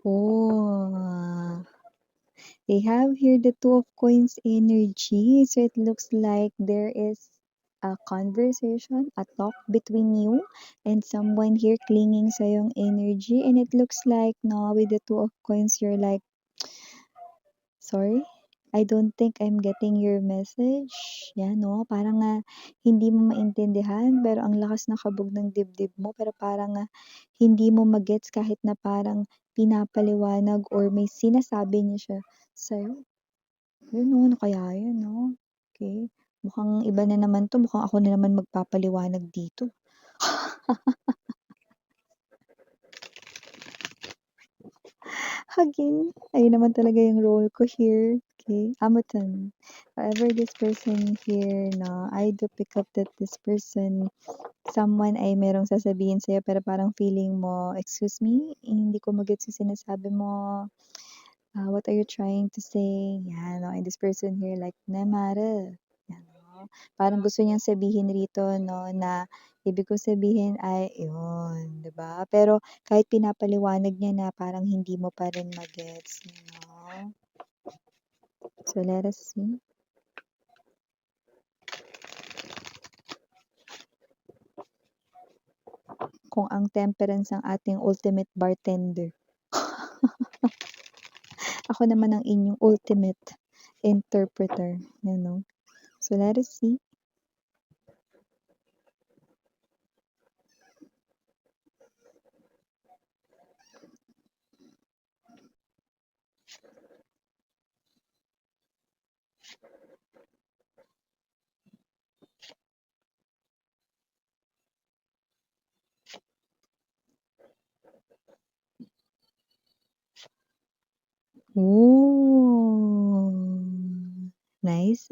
Oh, they have here the Two of Coins energy. So it looks like there is a conversation, a talk between you and someone here clinging sa yung energy. And it looks like, no, with the Two of Coins, you're like, sorry, I don't think I'm getting your message. Yan, no? Parang nga, hindi mo maintindihan, pero ang lakas ng kabog ng dibdib mo, pero parang nga, hindi mo magets kahit na parang pinapaliwanag or may sinasabi niya siya sa'yo. Yun, no? Ano kaya yun, no? Okay. Mukhang iba na naman to. Mukhang ako na naman magpapaliwanag dito. Again, ayun naman talaga yung role ko here. Okay, Amutan. However, this person here, no, I do pick up that this person, someone ay merong sasabihin sa'yo, pero parang feeling mo, excuse me, hindi ko magets yung sinasabi mo. What are you trying to say? Yan, no, and this person here, like, namara. Yan, no. Parang gusto niyang sabihin rito, no, na ibig ko sabihin ay, yun, 'di ba? Pero kahit pinapaliwanag niya na parang hindi mo pa rin magets, you know? So, let us see. Kung ang temperance ang ating ultimate bartender. Ako naman ang inyong ultimate interpreter, you know? So, let us see. Oh, nice.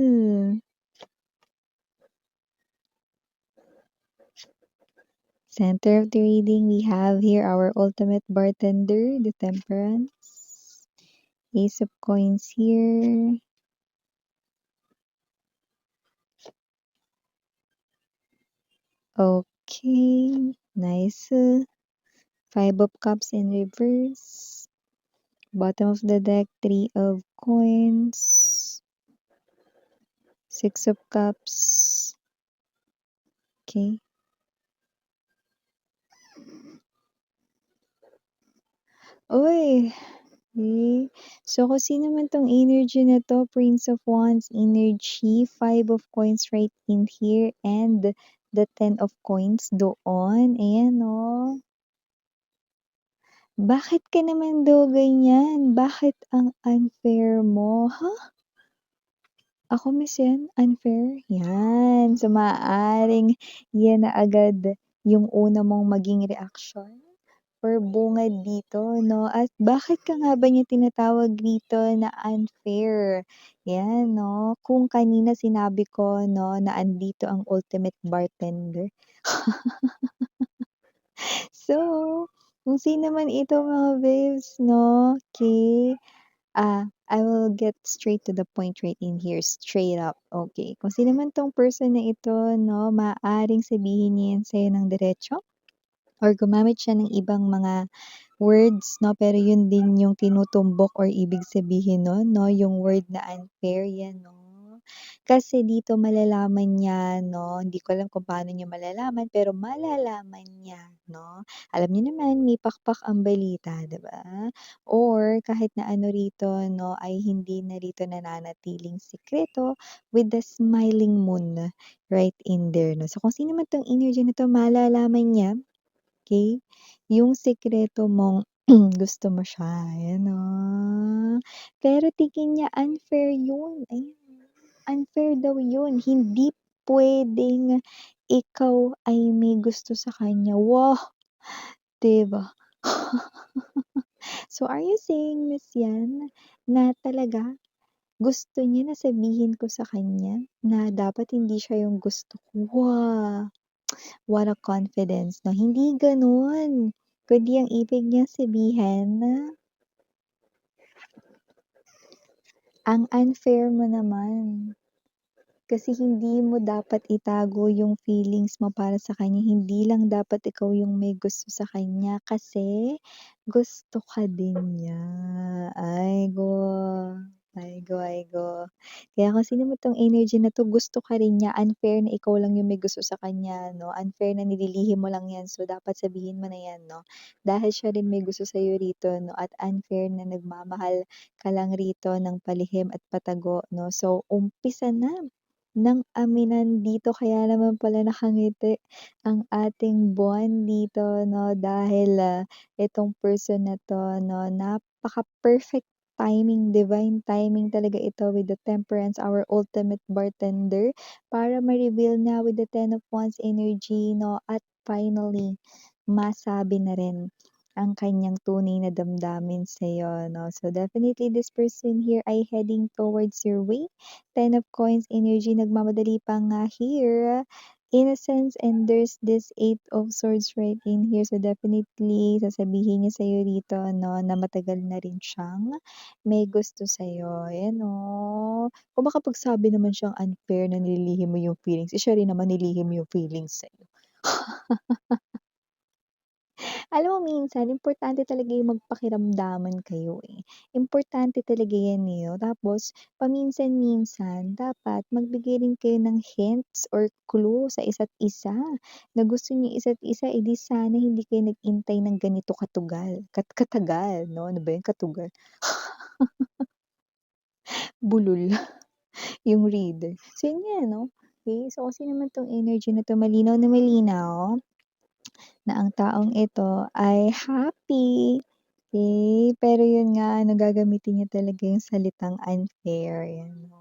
Center of the reading, we have here our ultimate bartender, the temperance. Ace of coins here. Okay, nice. Five of cups in reverse. Bottom of the deck, three of coins. Six of cups. Okay. Uy, okay. So, kung sino man tong energy na to, Prince of Wands energy, Five of Coins right in here, and the Ten of Coins doon. Ayan, oh. Bakit ka naman daw ganyan? Bakit ang unfair mo? Ha? Ako, miss yan? Unfair? Yan. So, maaaring yan na agad yung una mong maging reaksyon or bungad dito, no? At bakit ka nga ba niya tinatawag dito na unfair? Yan, no? Kung kanina sinabi ko, no, na andito ang ultimate bartender. So, kung sino man ito mga babes, no? Okay. I will get straight to the point right in here, straight up. Okay. Kung sino man tong person na ito, no, maaaring sabihin niya yan sa'yo ng diretso or gumamit siya ng ibang mga words, no? Pero yun din yung tinutumbok or ibig sabihin nun, no? Yung word na unfair, yan, no? Kasi dito malalaman niya, no? Hindi ko alam kung paano niya malalaman, pero malalaman niya, no? Alam niyo naman, may pakpak ang balita, di ba? Or kahit na ano rito, no, ay hindi na rito nananatiling sikreto with the smiling moon right in there, no? So kung sino man tong energy na to, malalaman niya, okay? Yung sikreto mong gusto mo siya, ayan, oh. Pero tingin niya unfair yun, ayan. Unfair daw yun, hindi puwedeng ikaw ay may gusto sa kanya. Wow, 'di ba? So, are you saying, Miss Yan, na talaga gusto niya na sabihin ko sa kanya na dapat hindi siya yung gusto ko? Wow! What a confidence, 'no? Hindi gano'n. Kundi ang ibig niyang sabihin, ang unfair mo naman. Kasi hindi mo dapat itago yung feelings mo para sa kanya, hindi lang dapat ikaw yung may gusto sa kanya kasi gusto ka din niya. Ay go, ay go, ay go. Kaya kung sino mo 'tong energy na 'to, gusto ka rin niya, unfair na ikaw lang yung may gusto sa kanya 'no, unfair na nililihim mo lang 'yan, so dapat sabihin mo na 'yan 'no. Dahil siya rin may gusto sa'yo rito 'no at unfair na nagmamahal ka lang rito ng palihim at patago 'no. So, umpisa na ng aminan dito kaya naman pala nakangiti ang ating buwan dito 'no dahil, itong person na 'to 'no, napaka-perfect timing, divine timing talaga ito with the Temperance, our ultimate bartender, para ma-reveal na with the Ten of Wands energy 'no at finally masabi na rin ang kanyang tunay na damdamin sa'yo 'no. So, definitely this person here ay heading towards your way. Ten of Coins energy, nagmamadali pa nga here. Innocence, and there's this Eight of Swords right in here. So definitely, sasabihin niya sa'yo rito, no, na matagal na rin siyang may gusto sa'yo. Ayan, no. Kung makapagsabi naman siyang unfair na nililihim mo yung feelings, siya rin naman nilihim yung feelings sa'yo. Alam mo minsan importante talaga yung magpakiramdaman kayo, eh. Importante talaga yan, eh, oh. Tapos paminsan-minsan dapat magbigay rin kayo ng hints or clue sa isa't isa na gusto niyo isa't isa, eh, di sana hindi kayo nag-intay ng ganito katagal 'no, ano ba yun, katugal, bulol yung reader. So yun nga 'no, okey. So kasi naman 'tong energy na 'to malinaw na malinaw na ang taong ito ay happy. Okay, pero yun nga ano gagamitin niya talaga yung salitang unfair, yan 'no.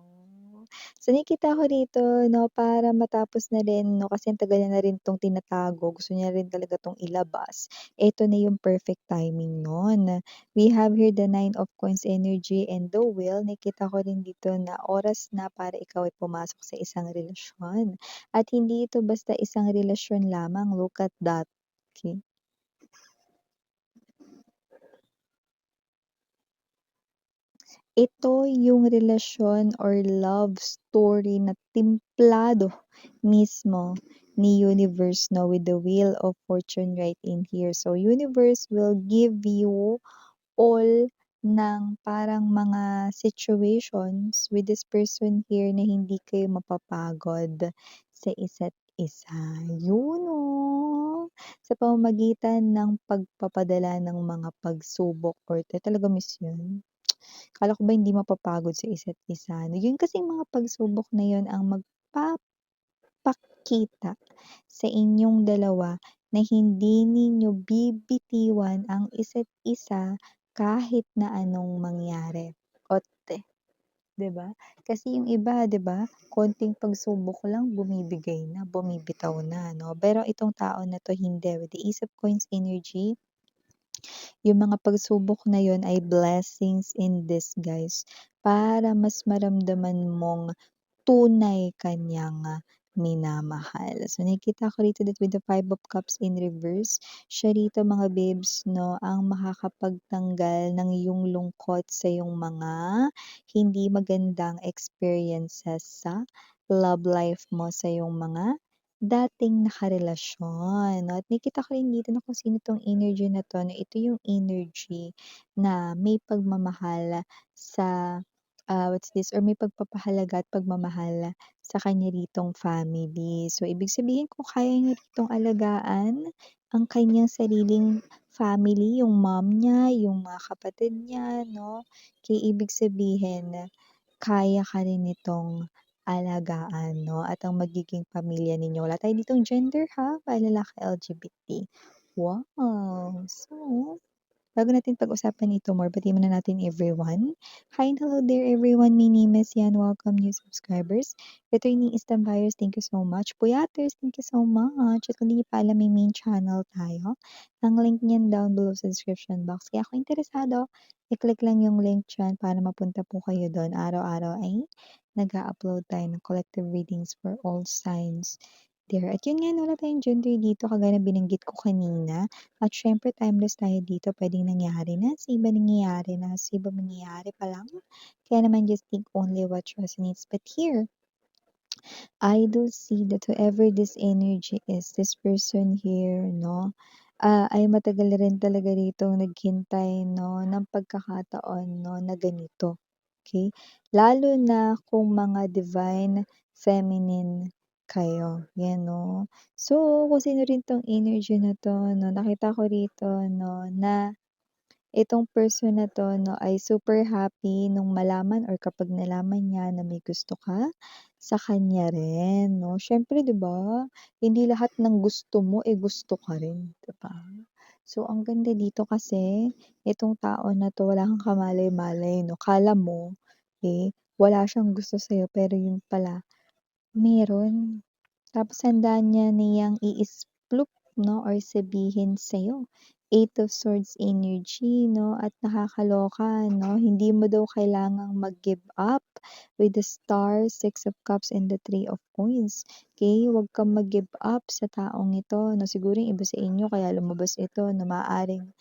So nakikita ko rito 'no para matapos na rin 'no kasi ang tagal niya na rin 'tong tinatago, gusto niya rin talaga 'tong ilabas. Eto na yung perfect timing nun. We have here the Nine of Coins energy and the Wheel. Nakikita ko rin dito na oras na para ikaw ay pumasok sa isang relasyon. At hindi ito basta isang relasyon lamang, look at that, okey. Ito yung relasyon or love story na timplado mismo ni universe 'no, with the Wheel of Fortune right in here. So, universe will give you all ng parang mga situations with this person here na hindi kayo mapapagod sa isa't isa. Yun, oh, sa pamamagitan ng pagpapadala ng mga pagsubok or talaga miss yun? Akala ko ba hindi mapapagod sa isa't isa 'no, yun kasing mga pagsubok na yun ang magpapakita sa inyong dalawa na hindi ninyo bibitiwan ang isa't isa kahit na anong mangyari. Ote, 'di ba? Kasi yung iba 'di ba, konting pagsubok lang bumibigay na, bumibitaw na 'no, pero itong tao na 'to hindi, with the Ace of Coins energy, yung mga pagsubok na yun ay blessings in disguise para mas maramdaman mong tunay kanyang minamahal. So, nakikita ko rito that with the Five of Cups in reverse, siya rito mga babes, no, ang makakapagtanggal ng iyong lungkot sa iyong mga hindi magandang experiences sa love life mo, sa iyong mga dating nakarelasyon. No? At nakita ko rin dito na kung sino tong energy na to, na ito yung energy na may pagmamahal sa what's this, or may pagpapahalaga at pagmamahal sa kanya ritong family. So, ibig sabihin kung kaya niya ritong alagaan ang kanyang sariling family, yung mom niya, yung mga kapatid niya, no? Kaya ibig sabihin, kaya ka rin nitong alagaan, 'no? At ang magiging pamilya ninyo, wala tayo ditong gender ha, para lalaki LGBT. Wow! So, bago natin pag-usapan ito more, batiin muna natin everyone. Hi and hello there everyone. My name is Yan. Welcome new subscribers. Returning Instant buyers, thank you so much. Puyaters, thank you so much. At kung di niyo pa alam, may main channel tayo. Ang link niyan down below sa description box. Kaya kung interesado, i-click lang yung link dyan para mapunta po kayo doon. Araw-araw ay nag-upload tayo ng collective readings for all signs there. At yun nga, wala tayong gender dito, kagaya na binanggit ko kanina. At syempre timeless tayo dito, puwedeng nangyari na, sa iba nangyayari na, sa iba mangyayari pa lang. Kaya naman just think only what resonates. But here, I do see that whoever this energy is, this person here, no, ay matagal rin talaga ditong naghintay, no, ng pagkakataon, no, na ganito. Okay? Lalo na kung mga divine feminine kayo. Yan, no. So, kung sino rin tong energy na to, no, nakita ko rito, no, na itong person na 'to 'no, ay super happy nung malaman or kapag nalaman niya na may gusto ka sa kanya rin 'no. Siyempre 'di ba, hindi lahat ng gusto mo, gusto ka rin, 'di ba? So, ang ganda dito kasi itong tao na 'to wala kang kamalay-malay 'no, akala mo, wala siyang gusto sa'yo pero yun pala meron. Tapos handa niya niyang i-sploop 'no or sabihin sa'yo. Eight of Swords energy 'no at nakakaloka 'no, hindi mo daw kailangang mag-give up with the Star, Six of Cups, and the Three of Coins. Okay, huwag kang mag-give up sa taong ito 'no. Siguro yung iba sa inyo kaya lumabas ito na maaaring,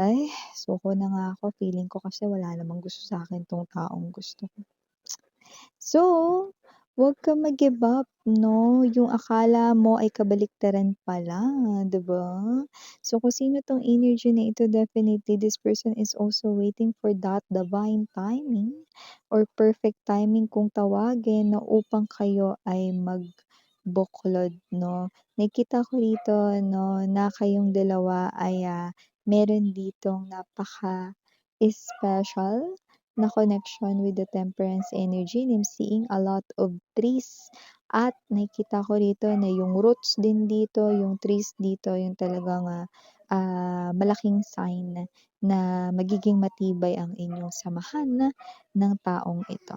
"Ay, suko na nga ako, feeling ko kasi wala namang gusto sa'kin 'tong taong gusto ko." So, huwag kang mag-give up 'no, yung akala mo ay kabaliktaran pala, 'di ba? So, kung sino 'tong energy na ito, definitely this person is also waiting for that divine timing or perfect timing kung tawagin 'no, upang kayo ay magbuklod 'no. Nakita ko rito 'no, na kayong dalawa ay, meron ditong napaka-special na connection with the temperance energy and I'm seeing a lot of trees at nakikita ko rito na yung roots din dito, yung trees dito, yung talagang malaking sign na magiging matibay ang inyong samahan ng taong ito.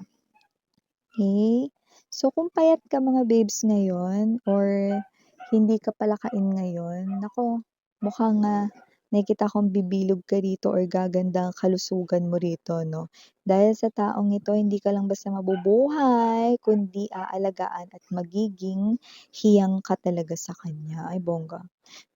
Okay? So, kung payat ka mga babes ngayon or hindi ka palakain ngayon, nako, mukhang nakikita kong bibilog ka rito or gaganda ang kalusugan mo rito, no? Dahil sa taong ito, hindi ka lang basta mabubuhay, kundi aalagaan at magiging hiyang ka talaga sa kanya. Ay, bongga.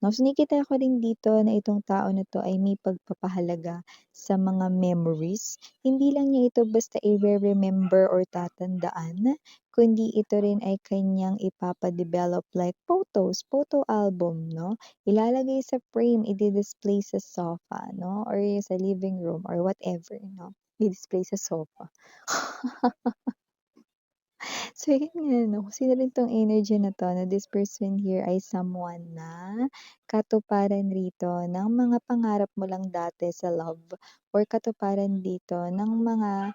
No, so nakikita ko rin dito na itong tao na to ay may pagpapahalaga sa mga memories. Hindi lang niya ito basta i-remember or tatandaan, kundi ito rin ay kanyang ipapa-develop like photos, photo album, no? Ilalagay sa frame, i-display sa sofa, no? Or sa living room or whatever, no? I-display sa sofa. So, yun nga 'no, kung sino rin 'tong energy na 'to na this person here ay someone na katuparan rito ng mga pangarap mo lang dati sa love or katuparan dito ng mga,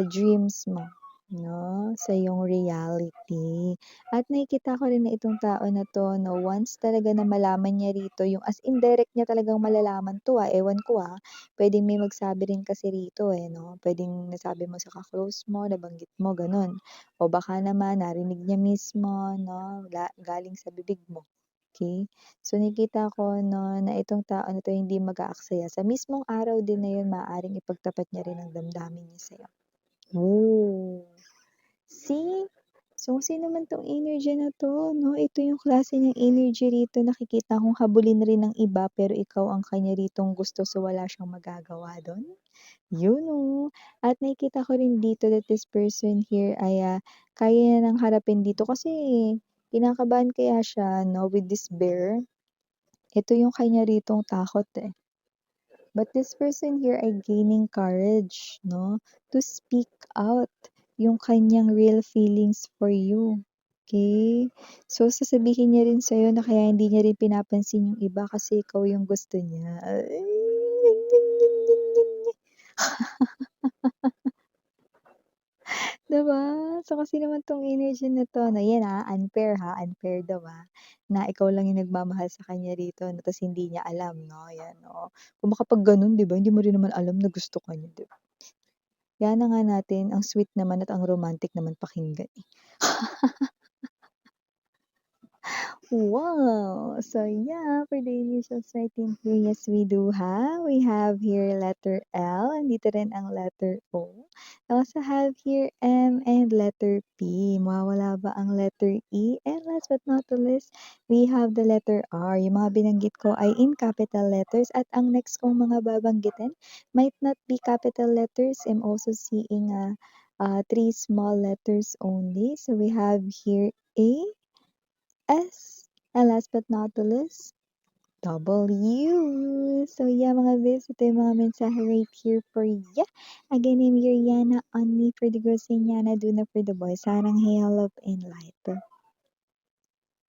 dreams mo 'no, sa iyong reality. At nakikita ko rin na itong tao na 'to 'no, once talaga na malaman niya rito yung as in direct niya talagang malalaman 'to, ewan ko, puwedeng may magsabi rin kasi rito, 'no, puwedeng nasabi mo sa ka-close mo, nabanggit mo, gano'n. O baka naman narinig niya mismo 'no, galing sa bibig mo, okey? So nakikita ko 'no, na itong tao na 'to hindi mag-aaksaya sa mismong araw din na yun maaaring ipagtapat niya rin ang damdamin niya sa'yo. Oh, see? So kung sino man 'tong energy na 'to 'no, ito yung klase niyang energy rito nakikita kong habulin rin ng iba pero ikaw ang kanya ritong gusto so wala siyang magagawa dun. Yun, oh. At nakikita ko rin dito that this person here ay, kaya niya ng harapin dito kasi kinakabahan kaya siya 'no, with this bear. Ito yung kanya ritong takot, eh. But this person here ay gaining courage 'no, to speak out yung kanyang real feelings for you, okay? So, sasabihin niya rin sa'yo na kaya hindi niya rin pinapansin yung iba kasi ikaw yung gusto niya. Ay, 'di ba? So, kasi naman 'tong energy na 'to na 'yan, unfair, unfair daw, na ikaw lang yung nagmamahal sa kanya rito 'no, ta's hindi niya alam 'no, 'yan, oo. Kung baka 'pag gano'n 'di ba, hindi mo rin naman alam na gusto ka niya, 'di ba? Kaya na nga natin ang sweet naman at ang romantic naman pakinggan, eh. Wow! So yeah, for the initials natin here, yes we do have. We have here letter L, andito rin ang letter O. We also have here M and letter P. Mawawala ba ang letter E? And last but not the least, we have the letter R. Yung mga binanggit ko ay in capital letters at ang next kong mga babanggitin might not be capital letters. I'm also seeing three small letters only. So we have here A, S, and last but not the least, W. So yeah, mga bes, ito yung mga mensahe right here for ya. Again, I'm Yuriana, only for the girls in Yana, do not for the boys. Sarang hey, love, and light.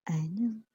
Ano?